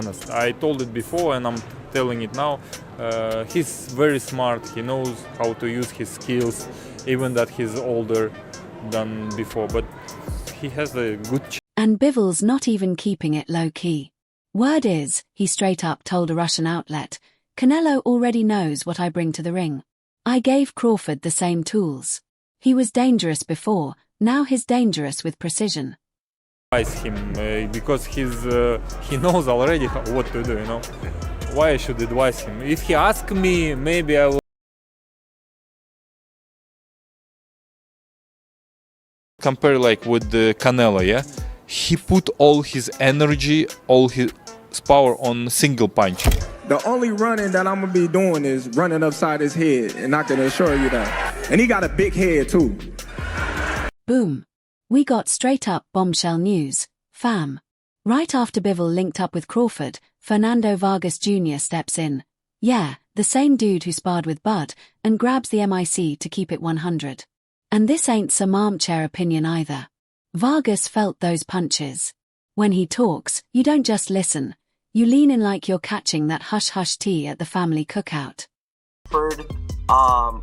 Honest. I told it before and I'm telling it now. He's very smart. He knows how to use his skills, even that he's older than before. But he has a good chance. And Bivol's not even keeping it low-key. Word is, he straight up told a Russian outlet, Canelo already knows what I bring to the ring. I gave Crawford the same tools. He was dangerous before, now he's dangerous with precision. Advise him because he knows already what to do, you know. Why I should advise him? If he asks me, maybe I will. Compare like with the Canelo, yeah? He put all his energy, all his power on single punch. The only running that I'm gonna be doing is running upside his head, and I can assure you that. And he got a big head too. Boom. We got straight up bombshell news, fam. Right after Bivol linked up with Crawford, Fernando Vargas Jr. steps in. Yeah, the same dude who sparred with Bud, and grabs the mic to keep it 100. And this ain't some armchair opinion either. Vargas felt those punches. When he talks, you don't just listen. You lean in like you're catching that hush-hush tea at the family cookout.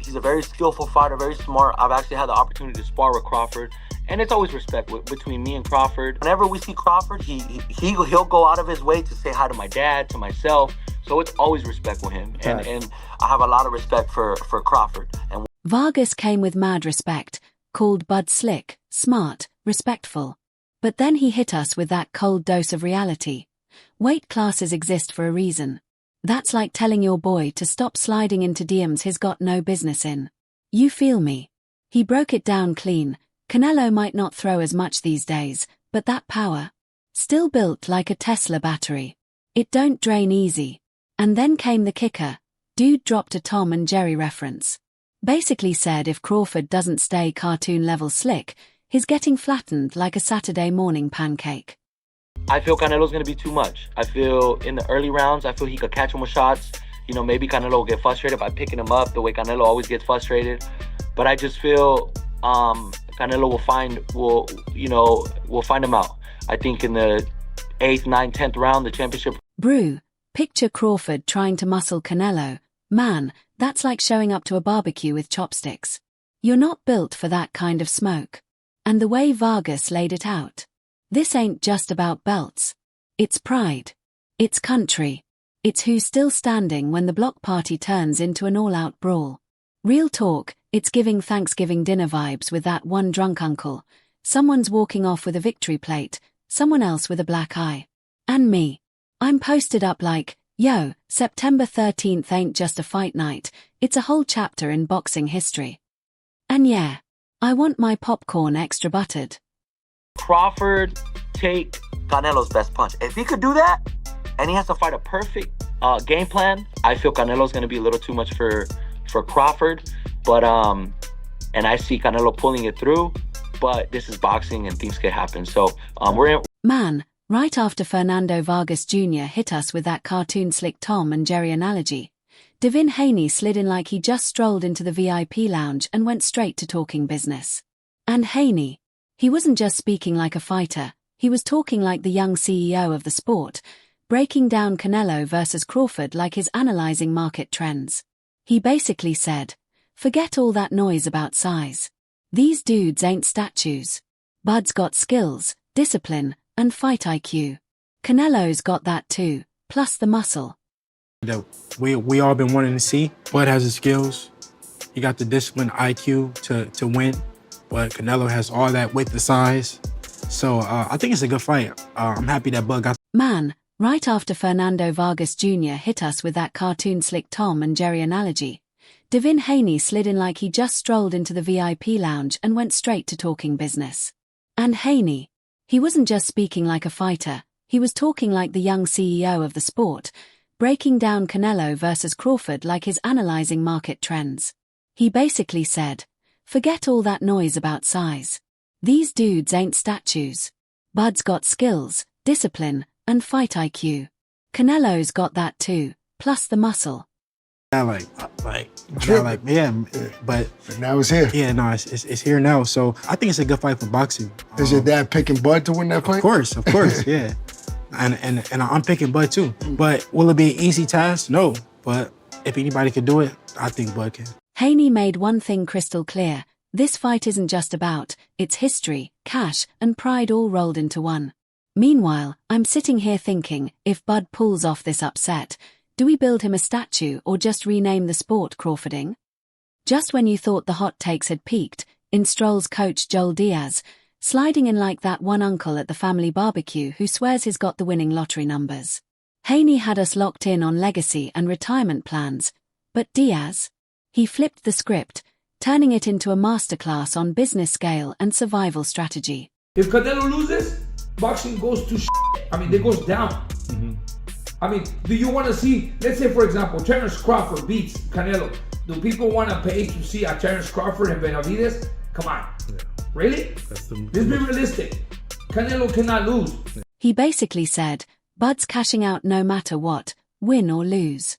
He's a very skillful fighter, very smart. I've actually had the opportunity to spar with Crawford, and it's always respect between me and Crawford. Whenever we see Crawford, he'll go out of his way to say hi to my dad, to myself. So it's always respect with him, and I have a lot of respect for Crawford. And Vargas came with mad respect, called Bud slick, smart, respectful. But then he hit us with that cold dose of reality. Weight classes exist for a reason. That's like telling your boy to stop sliding into DMs he's got no business in. You feel me? He broke it down clean. Canelo might not throw as much these days, but that power, still built like a Tesla battery. It don't drain easy. And then came the kicker. Dude dropped a Tom and Jerry reference. Basically said if Crawford doesn't stay cartoon level slick, he's getting flattened like a Saturday morning pancake. I feel Canelo's going to be too much. I feel in the early rounds, I feel he could catch him with shots. You know, maybe Canelo will get frustrated by picking him up the way Canelo always gets frustrated. But I just feel Canelo will find him out. I think in the 8th, 9th, 10th round, the championship. Brew, picture Crawford trying to muscle Canelo. Man, that's like showing up to a barbecue with chopsticks. You're not built for that kind of smoke. And the way Vargas laid it out. This ain't just about belts. It's pride. It's country. It's who's still standing when the block party turns into an all-out brawl. Real talk, it's giving Thanksgiving dinner vibes with that one drunk uncle. Someone's walking off with a victory plate, someone else with a black eye. And me. I'm posted up like, yo, September 13th ain't just a fight night, it's a whole chapter in boxing history. And yeah, I want my popcorn extra buttered. Crawford take Canelo's best punch. If he could do that, and he has to fight a perfect game plan, I feel Canelo's going to be a little too much for Crawford. But and I see Canelo pulling it through. But this is boxing, and things could happen. So we're in. Man, right after Fernando Vargas Jr. hit us with that cartoon slick Tom and Jerry analogy, Devin Haney slid in like he just strolled into the VIP lounge and went straight to talking business. And Haney. He wasn't just speaking like a fighter, he was talking like the young CEO of the sport, breaking down Canelo versus Crawford like he's analyzing market trends. He basically said, forget all that noise about size. These dudes ain't statues. Bud's got skills, discipline, and fight IQ. Canelo's got that too, plus the muscle. That we all been wanting to see. Bud has the skills, he got the discipline, IQ to win. But Canelo has all that with the size. So I think it's a good fight. I'm happy that Bud got. Man, right after Fernando Vargas Jr. hit us with that cartoon slick Tom and Jerry analogy, Devin Haney slid in like he just strolled into the VIP lounge and went straight to talking business. And Haney. He wasn't just speaking like a fighter, he was talking like the young CEO of the sport, breaking down Canelo versus Crawford like he's analyzing market trends. He basically said, forget all that noise about size. These dudes ain't statues. Bud's got skills, discipline, and fight IQ. Canelo's got that too, plus the muscle. Yeah, but now it's here. Yeah, no, it's here now. So I think it's a good fight for boxing. Is your dad picking Bud to win that fight? Of course, yeah. And I'm picking Bud too. But will it be an easy task? No. But if anybody can do it, I think Bud can. Haney made one thing crystal clear. This fight isn't just about, it's history, cash, and pride all rolled into one. Meanwhile, I'm sitting here thinking, if Bud pulls off this upset, do we build him a statue or just rename the sport Crawfording? Just when you thought the hot takes had peaked, in strolls coach Joel Diaz, sliding in like that one uncle at the family barbecue who swears he's got the winning lottery numbers. Haney had us locked in on legacy and retirement plans, but Diaz? He flipped the script, turning it into a masterclass on business scale and survival strategy. If Canelo loses, boxing goes to shit. I mean, it goes down. Mm-hmm. I mean, do you want to see, let's say, for example, Terence Crawford beats Canelo. Do people want to pay to see a Terence Crawford and Benavidez? Come on. Yeah. Really? Let's be realistic. Canelo cannot lose. He basically said, Bud's cashing out no matter what, win or lose.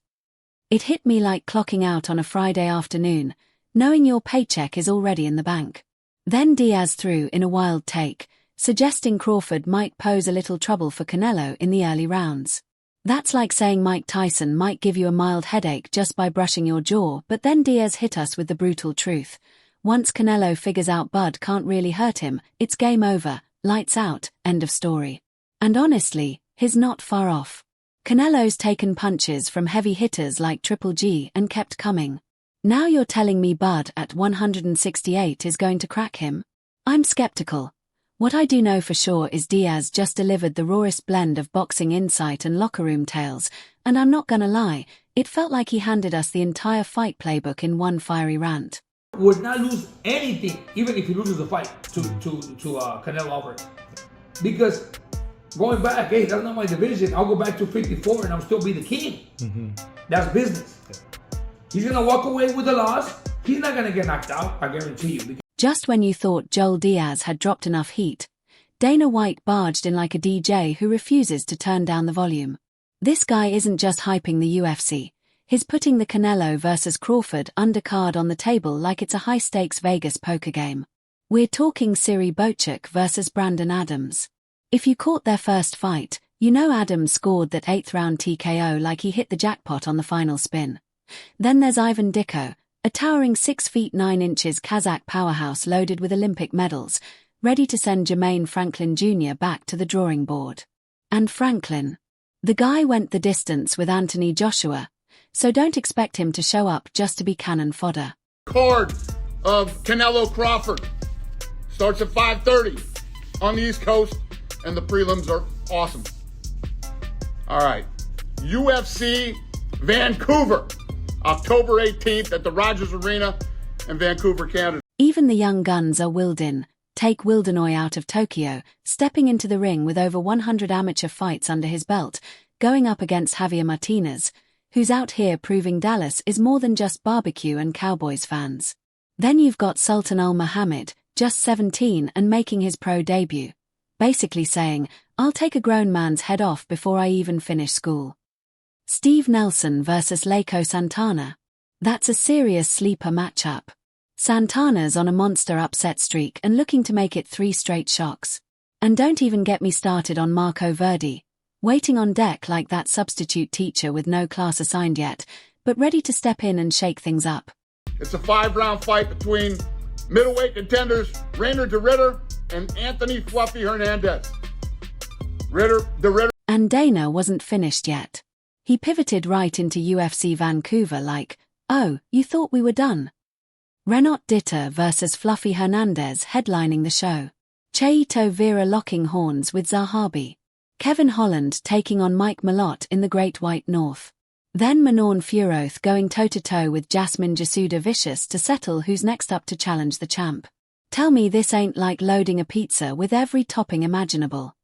It hit me like clocking out on a Friday afternoon, knowing your paycheck is already in the bank. Then Diaz threw in a wild take, suggesting Crawford might pose a little trouble for Canelo in the early rounds. That's like saying Mike Tyson might give you a mild headache just by brushing your jaw, but then Diaz hit us with the brutal truth. Once Canelo figures out Bud can't really hurt him, it's game over, lights out, end of story. And honestly, he's not far off. Canelo's taken punches from heavy hitters like Triple G and kept coming. Now you're telling me Bud at 168 is going to crack him? I'm skeptical. What I do know for sure is Diaz just delivered the rawest blend of boxing insight and locker room tales, and I'm not gonna lie, it felt like he handed us the entire fight playbook in one fiery rant. Would not lose anything, even if he loses the fight to Canelo Alvarez. Because going back, hey, that's not my division. I'll go back to 54 and I'll still be the king. Mm-hmm. That's business. He's gonna walk away with the loss. He's not gonna get knocked out, I guarantee you. Just when you thought Joel Diaz had dropped enough heat, Dana White barged in like a DJ who refuses to turn down the volume. This guy isn't just hyping the UFC. He's putting the Canelo versus Crawford undercard on the table like it's a high-stakes Vegas poker game. We're talking Siri Bochuk versus Brandon Adams. If you caught their first fight, you know Adams scored that 8th round TKO like he hit the jackpot on the final spin. Then there's Ivan Dicko, a towering 6 feet 9 inches Kazakh powerhouse loaded with Olympic medals, ready to send Jermaine Franklin Jr. back to the drawing board. And Franklin. The guy went the distance with Anthony Joshua, so don't expect him to show up just to be cannon fodder. Card of Canelo Crawford starts at 5:30 on the East Coast, and the prelims are awesome. All right, UFC Vancouver, October 18th at the Rogers Arena in Vancouver, Canada. Even the young guns are willed in. Take Wildenoy out of Tokyo, stepping into the ring with over 100 amateur fights under his belt, going up against Javier Martinez, who's out here proving Dallas is more than just barbecue and Cowboys fans. Then you've got Sultan Al Muhammad, just 17 and making his pro debut, basically saying, I'll take a grown man's head off before I even finish school. Steve Nelson versus Leiko Santana. That's a serious sleeper matchup. Santana's on a monster upset streak and looking to make it 3 straight shocks. And don't even get me started on Marco Verdi, waiting on deck like that substitute teacher with no class assigned yet, but ready to step in and shake things up. It's a 5-round fight between middleweight contenders Rainer de Ritter and Anthony Fluffy Hernandez. And Dana wasn't finished yet. He pivoted right into UFC Vancouver like, oh, you thought we were done? Renat Ditter versus Fluffy Hernandez headlining the show. Cheito Vera locking horns with Zahabi. Kevin Holland taking on Mike Malott in the Great White North. Then Manon Furoth going toe-to-toe with Jasmine Jasuda Vicious to settle who's next up to challenge the champ. Tell me this ain't like loading a pizza with every topping imaginable.